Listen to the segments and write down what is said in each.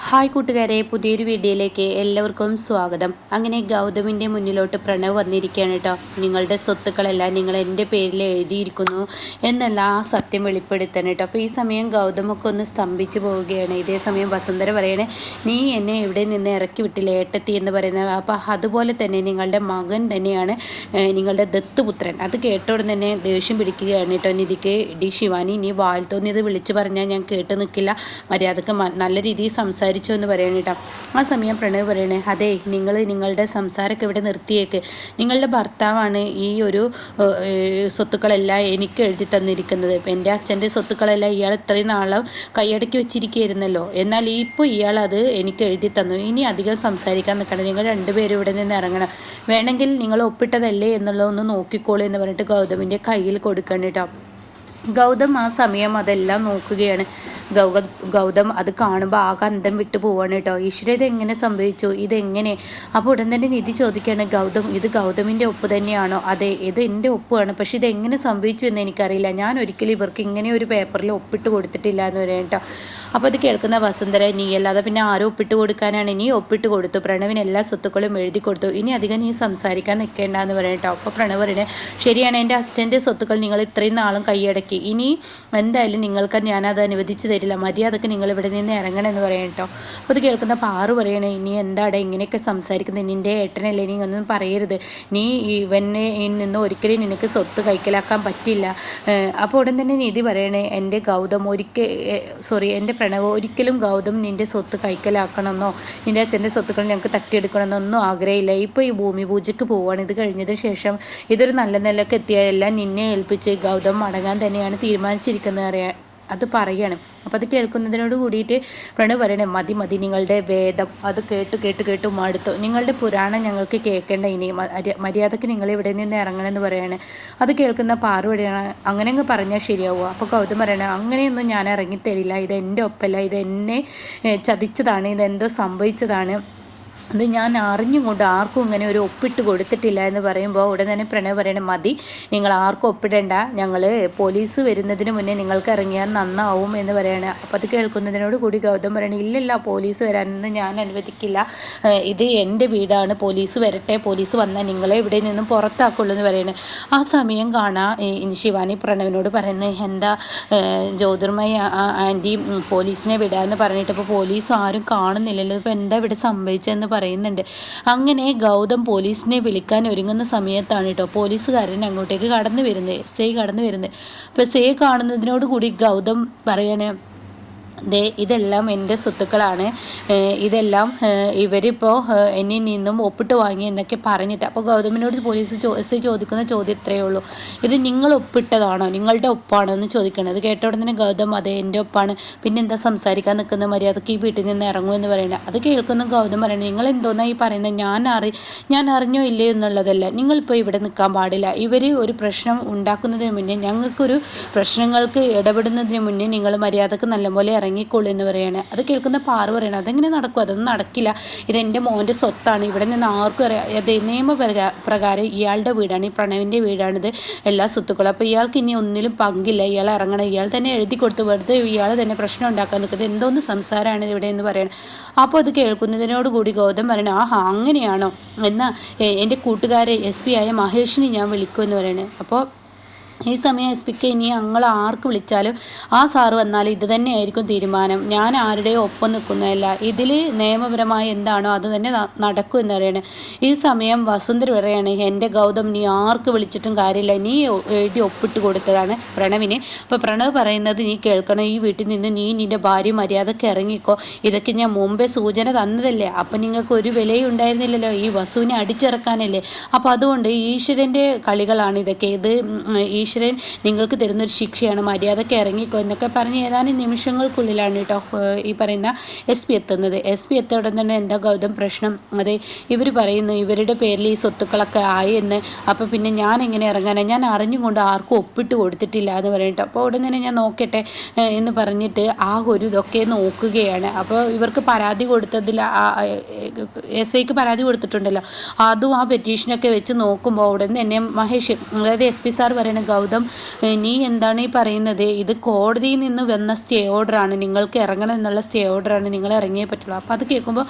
Hi കൂട്ടുകാരെ, പുതിയൊരു വീഡിയോയിലേക്ക് എല്ലാവർക്കും സ്വാഗതം. അങ്ങനെ ഗൗതമിൻ്റെ മുന്നിലോട്ട് പ്രണവ് വന്നിരിക്കുകയാണ് കേട്ടോ. നിങ്ങളുടെ സ്വത്തുക്കളെല്ലാം നിങ്ങൾ എൻ്റെ പേരിൽ എഴുതിയിരിക്കുന്നു എന്നുള്ള ആ സത്യം വെളിപ്പെടുത്തണം കേട്ടോ. അപ്പോൾ ഈ സമയം ഗൗതമൊക്കെ ഒന്ന് സ്തംഭിച്ച് പോവുകയാണ്. ഇതേ സമയം വസുന്ധര പറയണേ, നീ എന്നെ ഇവിടെ നിന്ന് ഇറക്കി വിട്ടില്ല ഏട്ടത്തി എന്ന് പറയുന്നത്. അപ്പോൾ അതുപോലെ തന്നെ നിങ്ങളുടെ മകൻ തന്നെയാണ് നിങ്ങളുടെ ദത്തുപുത്രൻ. അത് കേട്ടോടെ തന്നെ ദേഷ്യം പിടിക്കുകയാണ് കേട്ടോ നിധിക്ക്. ഡി ശിവാനി, നീ വായിൽ തോന്നിയത് വിളിച്ചു പറഞ്ഞാൽ ഞാൻ കേട്ട് നിൽക്കില്ല, മര്യാദക്ക് നല്ല രീതിയിൽ സംസാരിച്ചു എന്ന് പറയണ കേട്ടോ. ആ സമയം പ്രണവ് പറയണേ, അതെ നിങ്ങളുടെ സംസാരമൊക്കെ ഇവിടെ നിർത്തിയേക്ക്. നിങ്ങളുടെ ഭർത്താവാണ് ഈ ഒരു സ്വത്തുക്കളെല്ലാം എനിക്ക് എഴുതി തന്നിരിക്കുന്നത്. ഇപ്പം എൻ്റെ അച്ഛൻ്റെ സ്വത്തുക്കളെല്ലാം ഇയാൾ ഇത്രയും നാളും കൈയടക്കി വെച്ചിരിക്കുകയായിരുന്നല്ലോ. എന്നാൽ ഇപ്പോൾ ഇയാൾ അത് എനിക്ക് എഴുതി തന്നു. ഇനി അധികം സംസാരിക്കാൻ നിൽക്കണം, നിങ്ങൾ രണ്ടുപേരും ഇവിടെ നിന്ന് ഇറങ്ങണം. വേണമെങ്കിൽ നിങ്ങൾ ഒപ്പിട്ടതല്ലേ എന്നുള്ളതൊന്ന് നോക്കിക്കോളൂ എന്ന് പറഞ്ഞിട്ട് ഗൗതമിൻ്റെ കയ്യിൽ കൊടുക്കണം കേട്ടോ. ഗൗതം ആ സമയം അതെല്ലാം നോക്കുകയാണ്. ഗൗതം അത് കാണുമ്പോൾ ആകെ അന്തം വിട്ടു പോവാണ് കേട്ടോ. ഈശ്വര, ഇതെങ്ങനെ സംഭവിച്ചു, ഇതെങ്ങനെ? അപ്പോൾ ഉടൻ തന്നെ നിധി ചോദിക്കുകയാണ്, ഇത് ഗൗതമിൻ്റെ ഒപ്പ് തന്നെയാണോ? അതെ, ഇത് എൻ്റെ ഒപ്പാണ്. പക്ഷെ ഇതെങ്ങനെ സംഭവിച്ചു എന്ന് എനിക്കറിയില്ല. ഞാൻ ഒരിക്കലും ഇവർക്ക് ഇങ്ങനെ ഒരു പേപ്പറിൽ ഒപ്പിട്ട് കൊടുത്തിട്ടില്ല എന്ന് പറയാം കേട്ടോ. അപ്പോൾ അത് കേൾക്കുന്ന വസുന്ധര, നീ അല്ലാതെ പിന്നെ ആരോ ഒപ്പിട്ട് കൊടുക്കാനാണ്? നീ ഒപ്പിട്ട് കൊടുത്തു, പ്രണവിന് എല്ലാ സ്വത്തുക്കളും എഴുതി കൊടുത്തു, ഇനി അധികം നീ സംസാരിക്കാൻ നിൽക്കേണ്ട എന്ന് പറയാം കേട്ടോ. അപ്പോൾ പ്രണവ് പറയണേ, ശരിയാണ്, എൻ്റെ അച്ഛൻ്റെ സ്വത്തുക്കൾ നിങ്ങൾ ഇത്രയും നാളും കൈയടക്കി, ഇനി എന്തായാലും നിങ്ങൾക്ക് ഞാനത് അനുവദിച്ച് തരില്ല, മര്യാദക്ക് നിങ്ങൾ ഇവിടെ നിന്ന് ഇറങ്ങണം എന്ന് പറയാം കേട്ടോ. അപ്പോൾ അത് കേൾക്കുന്ന പാറു പറയണേ, ഇനി എന്താടെ ഇങ്ങനെയൊക്കെ സംസാരിക്കുന്നത്? നിൻ്റെ ഏട്ടനല്ലേ, നീ ഒന്നും പറയരുത്. നീ ഇവനെ നിന്ന് ഒരിക്കലും നിനക്ക് സ്വത്ത് കൈക്കലാക്കാൻ പറ്റില്ല. അപ്പോൾ ഉടൻ തന്നെ നിധി പറയണേ, എൻ്റെ എൻ്റെ പ്രണവ് ഒരിക്കലും ഗൗതം നിൻ്റെ സ്വത്ത് കൈക്കലാക്കണമെന്നോ നിൻ്റെ അച്ഛൻ്റെ സ്വത്തുക്കൾ ഞങ്ങൾക്ക് തട്ടിയെടുക്കണമെന്നോ ഒന്നും ആഗ്രഹമില്ല. ഇപ്പോൾ ഈ ഭൂമി പൂജയ്ക്ക് പോവുകയാണ്. ഇത് കഴിഞ്ഞതിന് ശേഷം ഇതൊരു നല്ല നിലക്ക് എത്തിയാൽ എല്ലാം നിന്നെ ഏൽപ്പിച്ച് ഗൗതം മടങ്ങാൻ തന്നെയാണ് തീരുമാനിച്ചിരിക്കുന്നത് അത് പറയണം. അപ്പോൾ അത് കേൾക്കുന്നതിനോട് കൂടിയിട്ട് പ്രണവ് പറയണേ, മതി നിങ്ങളുടെ വേദം അത് കേട്ട് മടുത്തു. നിങ്ങളുടെ പുരാണം ഞങ്ങൾക്ക് കേൾക്കേണ്ട, ഇനി മര്യാദക്ക് നിങ്ങൾ ഇവിടെ നിന്ന് ഇറങ്ങണമെന്ന് പറയാണ്. അത് കേൾക്കുന്ന പാറു പറയണം, അങ്ങനെ അങ്ങ് പറഞ്ഞാൽ ശരിയാവുക? അപ്പോൾ ഗൗതം പറയണേ, അങ്ങനെയൊന്നും ഞാൻ ഇറങ്ങിത്തരില്ല, ഇത് എൻ്റെ ഒപ്പല്ല, ഇത് എന്നെ ചതിച്ചതാണ്, ഇതെന്തോ സംഭവിച്ചതാണ്, അത് ഞാൻ അറിഞ്ഞുകൊണ്ട് ആർക്കും ഇങ്ങനെ ഒരു ഒപ്പിട്ട് കൊടുത്തിട്ടില്ല എന്ന് പറയുമ്പോൾ ഉടൻ തന്നെ പ്രണവ് പറയണം, മതി, നിങ്ങൾ ആർക്കും ഒപ്പിടേണ്ട, ഞങ്ങൾ പോലീസ് വരുന്നതിന് മുന്നേ നിങ്ങൾക്ക് ഇറങ്ങിയാൽ നന്നാവും എന്ന് പറയണേ. അപ്പോൾ അത് കേൾക്കുന്നതിനോട് കൂടി ഗൗതം പറയണേ, ഇല്ലല്ല, പോലീസ് വരാനൊന്നും ഞാൻ അനുവദിക്കില്ല, ഇത് എൻ്റെ വീടാണ്, പോലീസ് വരട്ടെ, പോലീസ് വന്നാൽ നിങ്ങളെ ഇവിടെ നിന്നും പുറത്താക്കുള്ളൂ എന്ന് പറയണേ. ആ സമയം കാണാൻ ശിവാനി പ്രണവിനോട് പറയുന്നത്, എന്താ ജ്യോതിർമയി ആൻറ്റി പോലീസിനെ വിടാമെന്ന് പറഞ്ഞിട്ട് ഇപ്പോൾ പോലീസ് ആരും കാണുന്നില്ലല്ലോ, ഇപ്പോൾ എന്താ ഇവിടെ സംഭവിച്ചതെന്ന് പറയുന്നുണ്ട്. അങ്ങനെ ഗൗതം പോലീസിനെ വിളിക്കാൻ ഒരുങ്ങുന്ന സമയത്താണ് കേട്ടോ പോലീസുകാരൻ അങ്ങോട്ടേക്ക് കടന്നു വരുന്നത്, എസ് ഐ കടന്നു വരുന്നത്. അപ്പോൾ എസ് ഐ കാണുന്നതിനോട് കൂടി ഗൗതം പറയണേ, ഇതെല്ലാം എൻ്റെ സ്വത്തുക്കളാണ്, ഇതെല്ലാം ഇവരിപ്പോൾ എന്നിൽ നിന്നും ഒപ്പിട്ട് വാങ്ങി എന്നൊക്കെ പറഞ്ഞിട്ട്. അപ്പോൾ ഗൗതമിനോട് എസ് ഐ ചോദിക്കുന്ന ചോദ്യം ഇത്രയേ ഉള്ളൂ, ഇത് നിങ്ങൾ ഒപ്പിട്ടതാണോ, നിങ്ങളുടെ ഒപ്പാണോ എന്ന് ചോദിക്കണത്. കേട്ട ഉടനെ ഗൗതം, അതെ എൻ്റെ ഒപ്പാണ്, പിന്നെ എന്താ സംസാരിക്കാൻ നിൽക്കുന്ന, മര്യാദക്ക് ഈ വീട്ടിൽ നിന്ന് ഇറങ്ങുമെന്ന് പറയണേ. അത് കേൾക്കുന്ന ഗൗതം പറയണേ, നിങ്ങൾ എന്തോന്നാ ഈ പറയുന്നത്, ഞാൻ അറിഞ്ഞോ ഇല്ലയോ എന്നുള്ളതല്ല, നിങ്ങളിപ്പോൾ ഇവിടെ നിൽക്കാൻ പാടില്ല, ഇവർ ഒരു പ്രശ്നം ഉണ്ടാക്കുന്നതിന് മുന്നേ, ഞങ്ങൾക്കൊരു പ്രശ്നങ്ങൾക്ക് ഇടപെടുന്നതിന് മുന്നേ നിങ്ങൾ മര്യാദക്ക് നല്ലപോലെ ഇറങ്ങിക്കോളൂ എന്ന് പറയാണ്. അത് കേൾക്കുന്ന പാറു പറയണം, അതെങ്ങനെ നടക്കും, അതൊന്നും നടക്കില്ല, ഇതെൻ്റെ മോൻ്റെ സ്വത്താണ്, ഇവിടെ നിന്ന് ആർക്കും അറിയാം, അത് നിയമപ്രകാരം ഇയാളുടെ വീടാണ്, ഈ പ്രണവിൻ്റെ വീടാണിത്, എല്ലാ സ്വത്തുക്കളും, അപ്പോൾ ഇയാൾക്ക് ഇനി ഒന്നിലും പങ്കില്ല, ഇയാൾ ഇറങ്ങണം, ഇയാൾ തന്നെ എഴുതി കൊടുത്ത് വെറുതെ ഇയാൾ തന്നെ പ്രശ്നം ഉണ്ടാക്കാൻ നിൽക്കുന്നത്, എന്തോന്ന് സംസാരമാണ് ഇവിടെ എന്ന് പറയണം. അപ്പോൾ അത് കേൾക്കുന്നതിനോട് കൂടി ഗൗതം പറയണം, ആഹാ അങ്ങനെയാണോ, എന്നാൽ എൻ്റെ കൂട്ടുകാരെ SP ആയ മഹേഷിനെ ഞാൻ വിളിക്കുമെന്ന് പറയണേ. അപ്പോൾ ഈ സമയം SP ഇനി ഞങ്ങൾ ആർക്ക് വിളിച്ചാലും ആ സാറ് വന്നാൽ ഇത് തന്നെയായിരിക്കും തീരുമാനം, ഞാൻ ആരുടെയും ഒപ്പം നിൽക്കുന്നതല്ല, ഇതിൽ നിയമപരമായി എന്താണോ അത് തന്നെ നടക്കും എന്ന് പറയണേ. ഈ സമയം വസുന്ധര പറയാണ്, എൻ്റെ ഗൗതം, നീ ആർക്ക് വിളിച്ചിട്ടും കാര്യമില്ല, നീ എഴുതി ഒപ്പിട്ട് കൊടുത്തതാണ് പ്രണവിന്. അപ്പോൾ പ്രണവ് പറയുന്നത് നീ കേൾക്കണം, ഈ വീട്ടിൽ നിന്ന് നിൻ്റെ ഭാര്യ മര്യാദക്ക് ഇറങ്ങിക്കോ, ഇതൊക്കെ ഞാൻ മുമ്പേ സൂചന തന്നതല്ലേ, അപ്പം നിങ്ങൾക്ക് ഒരു വിലയും ഉണ്ടായിരുന്നില്ലല്ലോ, ഈ വസുവിനെ അടിച്ചിറക്കാനല്ലേ, അപ്പോൾ അതുകൊണ്ട് ഈശ്വരൻ്റെ കളികളാണ് ഇതൊക്കെ, ഇത് ഈശ്വരൻ നിങ്ങൾക്ക് തരുന്നൊരു ശിക്ഷയാണ്, മര്യാദയ്ക്ക് ഇറങ്ങിക്കോ എന്നൊക്കെ പറഞ്ഞ് ഏതാനും നിമിഷങ്ങൾക്കുള്ളിലാണ് കേട്ടോ ഈ പറയുന്ന SP എത്തുന്നത്. SP എത്തിയ ഉടൻ തന്നെ എന്താ ഗൗതം പ്രശ്നം, അതെ ഇവർ പറയുന്നു ഇവരുടെ പേരിൽ ഈ സ്വത്തുക്കളൊക്കെ ആയി എന്ന്, അപ്പോൾ പിന്നെ ഞാൻ എങ്ങനെ ഇറങ്ങാനാണ്, ഞാൻ അറിഞ്ഞുകൊണ്ട് ആർക്കും ഒപ്പിട്ട് കൊടുത്തിട്ടില്ല എന്ന് പറയട്ടോ. അപ്പോൾ ഉടൻ തന്നെ ഞാൻ നോക്കട്ടെ എന്ന് പറഞ്ഞിട്ട് ആ ഒരു ഇതൊക്കെ നോക്കുകയാണ്. അപ്പോൾ ഇവർക്ക് പരാതി കൊടുത്തതിൽ SIക്ക് പരാതി കൊടുത്തിട്ടുണ്ടല്ലോ, അതും ആ പെറ്റീഷനൊക്കെ വെച്ച് നോക്കുമ്പോൾ ഉടൻ തന്നെ മഹേഷ്, അതായത് SP സാർ പറയണ, ഗൗതം നീ എന്താണ് ഈ പറയുന്നത്? ഇത് കോടതിയിൽ നിന്ന് വന്ന സ്റ്റേ ഓർഡറാണ്, നിങ്ങൾക്ക് ഇറങ്ങണം എന്നുള്ള സ്റ്റേ ഓർഡറാണ്, നിങ്ങൾ ഇറങ്ങിയേ പറ്റുള്ളൂ. അപ്പോൾ അത് കേൾക്കുമ്പോൾ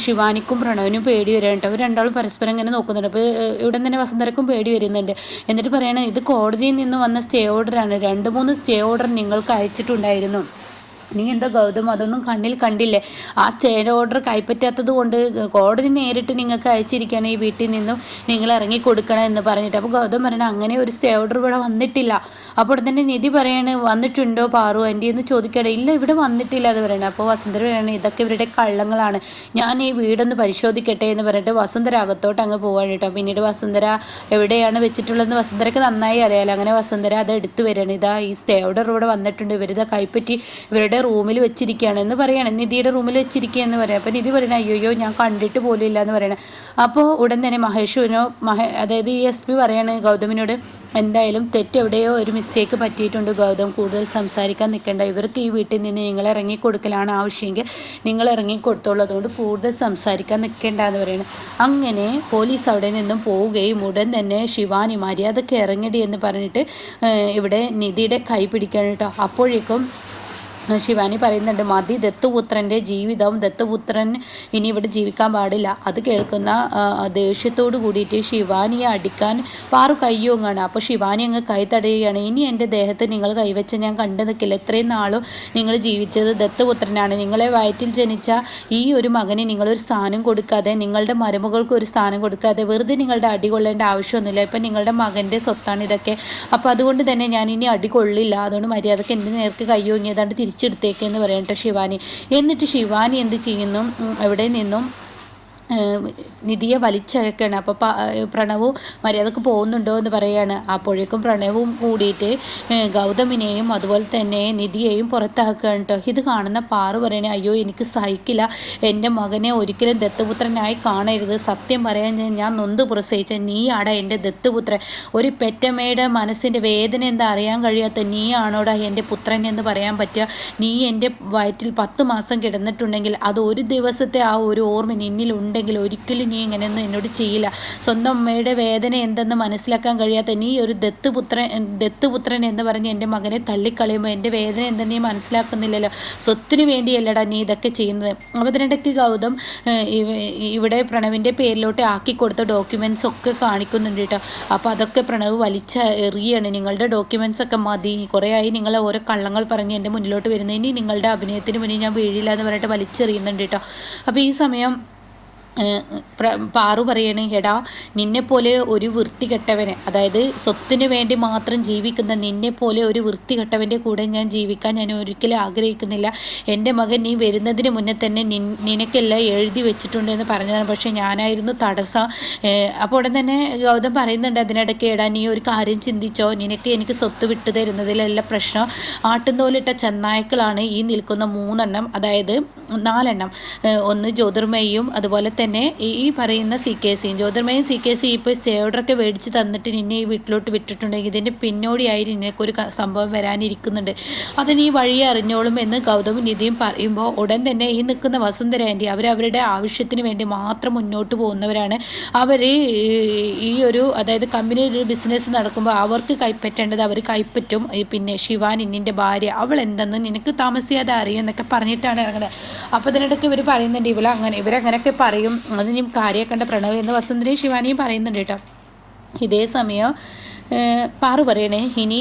ശിവാനിക്കും പ്രണവിനും പേടി വരാനുണ്ട്. അവർ രണ്ടാളും പരസ്പരം ഇങ്ങനെ നോക്കുന്നുണ്ട്. അപ്പോൾ ഇവിടെ തന്നെ വസുന്ധരക്കും പേടി വരുന്നുണ്ട്. എന്നിട്ട് പറയണ ഇത് കോടതിയിൽ നിന്ന് വന്ന സ്റ്റേ ഓർഡറാണ്, 2-3 സ്റ്റേ ഓർഡർ നിങ്ങൾക്ക് അയച്ചിട്ടുണ്ടായിരുന്നു. നീ എന്താ ഗൗതം അതൊന്നും കണ്ണിൽ കണ്ടില്ലേ? ആ സ്റ്റേ ഓർഡർ കൈപ്പറ്റാത്തത് കൊണ്ട് കോടതി നേരിട്ട് നിങ്ങൾക്ക് അയച്ചിരിക്കുകയാണ്, ഈ വീട്ടിൽ നിന്നും നിങ്ങൾ ഇറങ്ങി കൊടുക്കണം എന്ന് പറഞ്ഞിട്ട്. അപ്പോൾ ഗൗതം പറയണ അങ്ങനെ ഒരു സ്റ്റേ ഓർഡർ ഇവിടെ വന്നിട്ടില്ല. അപ്പോൾ തന്നെ നിധി പറയാണ് വന്നിട്ടുണ്ടോ പാറു ആൻറ്റി എന്ന് ചോദിക്കണേ. ഇല്ല ഇവിടെ വന്നിട്ടില്ല എന്ന് പറയണേ. അപ്പോൾ വസുന്ധര പറയണേ ഇതൊക്കെ ഇവരുടെ കള്ളങ്ങളാണ്, ഞാൻ ഈ വീടൊന്ന് പരിശോധിക്കട്ടെ എന്ന് പറഞ്ഞിട്ട് വസുന്ധര അകത്തോട്ട് അങ്ങ് പോവാണ് കേട്ടോ. പിന്നീട് വസുന്ധര എവിടെയാണ് വെച്ചിട്ടുള്ളതെന്ന് വസുന്ധരക്ക് നന്നായി അറിയാലോ. അങ്ങനെ വസുന്ധര അത് എടുത്തു വരികയാണ്. ഇതാ ഈ സ്റ്റേ ഓർഡർ ഇവിടെ വന്നിട്ടുണ്ട്, ഇവരിതാ കൈപ്പറ്റി ഇവരുടെ റൂമിൽ വെച്ചിരിക്കുകയാണ് എന്ന് പറയണം. നിധിയുടെ റൂമിൽ വെച്ചിരിക്കുക എന്ന് പറയാം. അപ്പോൾ നിധി പറയണേ അയ്യോ ഞാൻ കണ്ടിട്ട് പോലും ഇല്ല എന്ന് പറയണം. അപ്പോൾ ഉടൻ തന്നെ അതായത് ഈ SP പറയാണ് ഗൗതമിനോട് എന്തായാലും തെറ്റ് എവിടെയോ ഒരു മിസ്റ്റേക്ക് പറ്റിയിട്ടുണ്ട് ഗൗതം, കൂടുതൽ സംസാരിക്കാൻ നിൽക്കേണ്ട, ഇവർക്ക് ഈ വീട്ടിൽ നിന്ന് നിങ്ങൾ ഇറങ്ങിക്കൊടുക്കലാണ് ആവശ്യമെങ്കിൽ നിങ്ങൾ ഇറങ്ങിക്കൊടുത്തോളൂ, അതുകൊണ്ട് കൂടുതൽ സംസാരിക്കാൻ നിൽക്കേണ്ട എന്ന് പറയുന്നത്. അങ്ങനെ പോലീസ് അവിടെ നിന്നും പോവുകയും ഉടൻ തന്നെ ശിവാനി മര്യാദയ്ക്ക് ഇറങ്ങടി എന്ന് പറഞ്ഞിട്ട് ഇവിടെ നിധിയുടെ കൈ പിടിക്കണം കേട്ടോ. അപ്പോഴേക്കും ശിവാനി പറയുന്നുണ്ട് മതി ദത്തുപുത്രൻ്റെ ജീവിതം, ദത്തുപുത്രൻ ഇനി ഇവിടെ ജീവിക്കാൻ പാടില്ല. അത് കേൾക്കുന്ന ദേഷ്യത്തോട് കൂടിയിട്ട് ശിവാനിയെ അടിക്കാൻ പാറു കയ്യോങ്ങാണ്. അപ്പോൾ ശിവാനി അങ്ങ് കൈ തടയുകയാണ്. ഇനി എൻ്റെ ദേഹത്ത് നിങ്ങൾ കൈവച്ച് ഞാൻ കണ്ടു നിൽക്കില്ല, ഇത്രയും നാളും നിങ്ങൾ ജീവിച്ചത് ദത്തുപുത്രനാണ്, നിങ്ങളെ വയറ്റിൽ ജനിച്ച ഈ ഒരു മകന് നിങ്ങളൊരു സ്ഥാനം കൊടുക്കാതെ, നിങ്ങളുടെ മരുമകൾക്ക് ഒരു സ്ഥാനം കൊടുക്കാതെ വെറുതെ നിങ്ങളുടെ അടി കൊള്ളേണ്ട ആവശ്യമൊന്നുമില്ല. ഇപ്പം നിങ്ങളുടെ മകൻ്റെ സ്വത്താണ് ഇതൊക്കെ. അപ്പോൾ അതുകൊണ്ട് തന്നെ ഞാൻ ഇനി അടി കൊള്ളില്ല, അതുകൊണ്ട് മര്യാദക്ക് എൻ്റെ നേർക്ക് കയ്യോങ്ങിയതാണ്ട് തിരിച്ചെടുത്തേക്കെന്ന് പറയട്ടെ ശിവാനി. എന്നിട്ട് ശിവാനി എന്ത് ചെയ്യുന്നു, എവിടെ നിന്നും നിധിയെ വലിച്ചഴക്കാണ്. അപ്പോൾ പ്രണവും മര്യാദക്ക് പോകുന്നുണ്ടോ എന്ന് പറയുകയാണ്. അപ്പോഴേക്കും പ്രണവും കൂടിയിട്ട് ഗൗതമിനെയും അതുപോലെ തന്നെ നിധിയെയും പുറത്താക്കുകയാണ് കേട്ടോ. ഇത് കാണുന്ന പാറു പറയണേ അയ്യോ എനിക്ക് സഹിക്കില്ല, എൻ്റെ മകനെ ഒരിക്കലും ദത്തുപുത്രനായി കാണരുത്, സത്യം പറയാൻ ഞാൻ നൊന്ത് പ്രസവിച്ച നീയാടാ എൻ്റെ ദത്തുപുത്രൻ, ഒരു പെറ്റമ്മയുടെ മനസ്സിൻ്റെ വേദന എന്താ അറിയാൻ കഴിയാത്ത നീയാണോടാ എൻ്റെ പുത്രൻ എന്ന് പറയാൻ പറ്റുക? നീ എൻ്റെ വയറ്റിൽ 10 മാസം കിടന്നിട്ടുണ്ടെങ്കിൽ അത് ഒരു ദിവസത്തെ ആ ഒരു ഓർമ്മ നിന്നിലുണ്ട് െങ്കിൽ ഒരിക്കലും നീ ഇങ്ങനെയൊന്നും എന്നോട് ചെയ്യില്ല. സ്വന്തം അമ്മയുടെ വേദന എന്തെന്ന് മനസ്സിലാക്കാൻ കഴിയാത്ത നീ ഒരു ദത്തുപുത്രൻ എന്ന് പറഞ്ഞ് എൻ്റെ മകനെ തള്ളിക്കളയുമ്പോൾ എൻ്റെ വേദന എന്തെന്ന് നീ മനസ്സിലാക്കുന്നില്ലല്ലോ, സ്വത്തിനു വേണ്ടിയല്ലടാ നീ ഇതൊക്കെ ചെയ്യുന്നത്. അപ്പോൾ അതിനിടയ്ക്ക് ഗൗതം ഇവിടെ പ്രണവിൻ്റെ പേരിലോട്ട് ആക്കി കൊടുത്ത ഡോക്യുമെൻറ്റ്സ് ഒക്കെ കാണിക്കുന്നുണ്ട് കേട്ടോ. അപ്പോൾ അതൊക്കെ പ്രണവ് എറിയാണ്. നിങ്ങളുടെ ഡോക്യുമെൻറ്റ്സ് ഒക്കെ മതി, കുറേ ആയി നിങ്ങൾ ഓരോ കള്ളങ്ങൾ പറഞ്ഞ് എൻ്റെ മുന്നിലോട്ട് വരുന്നത്, ഇനി നിങ്ങളുടെ അഭിനയത്തിന് മുന്നിൽ ഞാൻ വീഴില്ല എന്ന് പറഞ്ഞിട്ട് വലിച്ചെറിയുന്നുണ്ട് കേട്ടോ. അപ്പോൾ ഈ സമയം പാറു പറയണേ എടാ നിന്നെപ്പോലെ ഒരു വൃത്തികെട്ടവനെ, അതായത് സ്വത്തിന് വേണ്ടി മാത്രം ജീവിക്കുന്ന നിന്നെപ്പോലെ ഒരു വൃത്തികെട്ടവൻ്റെ കൂടെ ഞാൻ ജീവിക്കാൻ ഞാൻ ഒരിക്കലും ആഗ്രഹിക്കുന്നില്ല. എൻ്റെ മകൻ നീ വരുന്നതിന് മുന്നേ തന്നെ നിനക്കെല്ലാം എഴുതി വെച്ചിട്ടുണ്ട് എന്ന് പറഞ്ഞതാണ്, പക്ഷേ ഞാനായിരുന്നു തടസ്സം. അപ്പോൾ ഉടൻ തന്നെ ഗൗതം പറയുന്നുണ്ട് അതിനിടയ്ക്ക് എടാ നീ ഒരു കാര്യം ചിന്തിച്ചോ, എനിക്ക് സ്വത്ത് വിട്ടു തരുന്നതിലല്ല പ്രശ്നം, ആട്ടുന്തോലിട്ട ചെന്നായ്ക്കളാണ് ഈ നിൽക്കുന്ന 3 എണ്ണം, അതായത് 4 എണ്ണം, ഒന്ന് ജ്യോതിർമയും അതുപോലെ തന്നെ ഈ പറയുന്ന CKC ജ്യോതിർമയും CKC ഇപ്പോൾ സ്റ്റേ ഓർഡറൊക്കെ മേടിച്ച് തന്നിട്ട് നിന്നെ ഈ വീട്ടിലോട്ട് വിട്ടിട്ടുണ്ടെങ്കിൽ ഇതിൻ്റെ പിന്നോടിയായി നിനക്കൊരു സംഭവം വരാനിരിക്കുന്നുണ്ട്, അത് നീ വഴിയെ അറിഞ്ഞോളും എന്ന് ഗൗതമും നിധിയും പറയുമ്പോൾ ഉടൻ തന്നെ ഈ നിൽക്കുന്ന വസുന്ധര ആൻറ്റി അവരവരുടെ ആവശ്യത്തിന് വേണ്ടി മാത്രം മുന്നോട്ട് പോകുന്നവരാണ്. അവർ ഈ ഒരു അതായത് കമ്പനിയിൽ ഒരു ബിസിനസ് നടക്കുമ്പോൾ അവർക്ക് കൈപ്പറ്റേണ്ടത് അവർ കൈപ്പറ്റും. പിന്നെ ശിവാനി നിൻ്റെ ഭാര്യ അവൾ എന്തെന്ന് നിനക്ക് താമസിയാതെ അറിയും എന്നൊക്കെ പറഞ്ഞിട്ടാണ് ഇറങ്ങുന്നത്. അപ്പോൾ അതിനിടയ്ക്ക് ഇവർ പറയുന്നുണ്ട് ഇവരങ്ങനെയൊക്കെ പറയും, അത് നീ കാര്യമാക്കേണ്ട പ്രണവ് എന്ന് വസുന്ധരയും ശിവാനിയും പറയുന്നുണ്ട് കേട്ടോ. ഇതേ സമയം പാറു പറയണേ ഇനി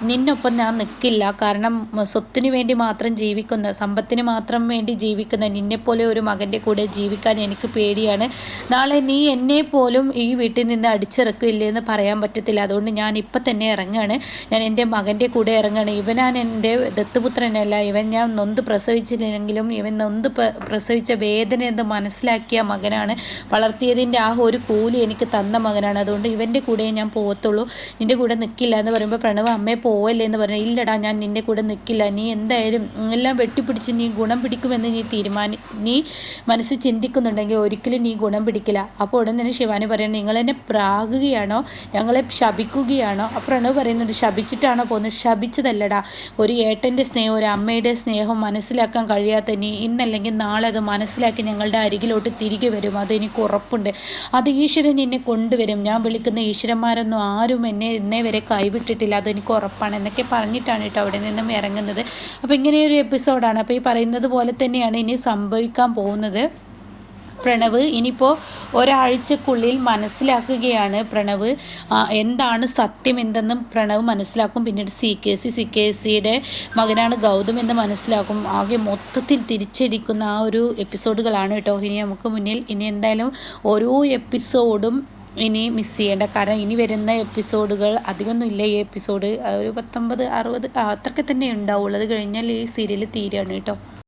നിന്നൊപ്പം ഞാൻ നിൽക്കില്ല, കാരണം സ്വത്തിന് വേണ്ടി മാത്രം ജീവിക്കുന്ന, സമ്പത്തിന് മാത്രം വേണ്ടി ജീവിക്കുന്ന നിന്നെപ്പോലെ ഒരു മകൻ്റെ കൂടെ ജീവിക്കാൻ എനിക്ക് പേടിയാണ്. നാളെ നീ എന്നെ പോലും ഈ വീട്ടിൽ നിന്ന് അടിച്ചിറക്കില്ലേ എന്ന് പറയാൻ പറ്റത്തില്ല, അതുകൊണ്ട് ഞാൻ ഇപ്പം തന്നെ ഇറങ്ങുകയാണ്, ഞാൻ എൻ്റെ മകൻ്റെ കൂടെ ഇറങ്ങുകയാണ്. ഇവനാണ് എൻ്റെ ദത്തുപുത്രനല്ല, ഇവൻ ഞാൻ നൊന്ത് പ്രസവിച്ചില്ലെങ്കിലും ഇവൻ നൊന്ത് പ്രസവിച്ച വേദന എന്ന് മനസ്സിലാക്കിയ മകനാണ്, വളർത്തിയതിൻ്റെ ആ ഒരു കൂലി എനിക്ക് തന്ന മകനാണ്, അതുകൊണ്ട് ഇവൻ്റെ കൂടെ ഞാൻ പോകത്തുള്ളൂ, നിന്റെ കൂടെ നിൽക്കില്ല എന്ന് പറയുമ്പോൾ പ്രണവ് അമ്മയെ പോവല്ലേ എന്ന് പറഞ്ഞു. ഇല്ലടാ ഞാൻ നിന്റെ കൂടെ നിൽക്കില്ല, നീ എന്തായാലും എല്ലാം വെട്ടിപ്പിടിച്ച് നീ ഗുണം പിടിക്കുമെന്ന് നീ മനസ്സിൽ ചിന്തിക്കുന്നുണ്ടെങ്കിൽ ഒരിക്കലും നീ ഗുണം പിടിക്കില്ല. അപ്പോൾ ഉടൻ തന്നെ ശിവാനി പറയുന്നത് നിങ്ങളെന്നെ പ്രാകുകയാണോ, ഞങ്ങളെ ശപിക്കുകയാണോ? അപ്പോൾ പ്രണവ് പറയുന്നുണ്ട് ശപിച്ചിട്ടാണോ പോകുന്നത്? ശപിച്ചതല്ലടാ, ഒരു ഏട്ടൻ്റെ സ്നേഹം ഒരു അമ്മയുടെ സ്നേഹം മനസ്സിലാക്കാൻ കഴിയാത്ത നീ ഇന്നല്ലെങ്കിൽ നാളെ അത് മനസ്സിലാക്കി ഞങ്ങളുടെ അരികിലോട്ട് തിരികെ വരും, അതെനിക്ക് ഉറപ്പുണ്ട്. അത് ഈശ്വരൻ നിന്നെ കൊണ്ടുവരും. ഞാൻ വിളിക്കുന്ന ഈശ്വരന്മാരൊന്നും ആരും ഇന്നേ വരെ കൈവിട്ടിട്ടില്ല, അതെനിക്ക് ഉറപ്പാണ് എന്നൊക്കെ പറഞ്ഞിട്ടാണ് കേട്ടോ അവിടെ നിന്നും ഇറങ്ങുന്നത്. അപ്പോൾ ഇങ്ങനെയൊരു എപ്പിസോഡാണ്. അപ്പോൾ ഈ പറയുന്നത് പോലെ തന്നെയാണ് ഇനി സംഭവിക്കാൻ പോകുന്നത്. പ്രണവ് ഇനിയിപ്പോൾ ഒരാഴ്ചക്കുള്ളിൽ മനസ്സിലാക്കുകയാണ്. പ്രണവ് എന്താണ് സത്യം എന്തെന്നും പ്രണവ് മനസ്സിലാക്കും. പിന്നീട് സി കെ സിയുടെ മകനാണ് ഗൗതം എന്ന് മനസ്സിലാക്കും. ആകെ മൊത്തത്തിൽ തിരിച്ചടിക്കുന്ന ആ ഒരു എപ്പിസോഡുകളാണ് കേട്ടോ ഇനി നമുക്ക് മുന്നിൽ. ഇനി എന്തായാലും ഓരോ എപ്പിസോഡും ഇനി മിസ് ചെയ്യേണ്ട, കാരണം ഇനി വരുന്ന എപ്പിസോഡുകൾ അധികമൊന്നും ഇല്ല. ഈ എപ്പിസോഡ് ഒരു 19, 60 അത്രയ്ക്ക് തന്നെ ഉണ്ടാവുള്ളൂ. അത് കഴിഞ്ഞാൽ ഈ സീരിയൽ തീരുകയാണ് കേട്ടോ.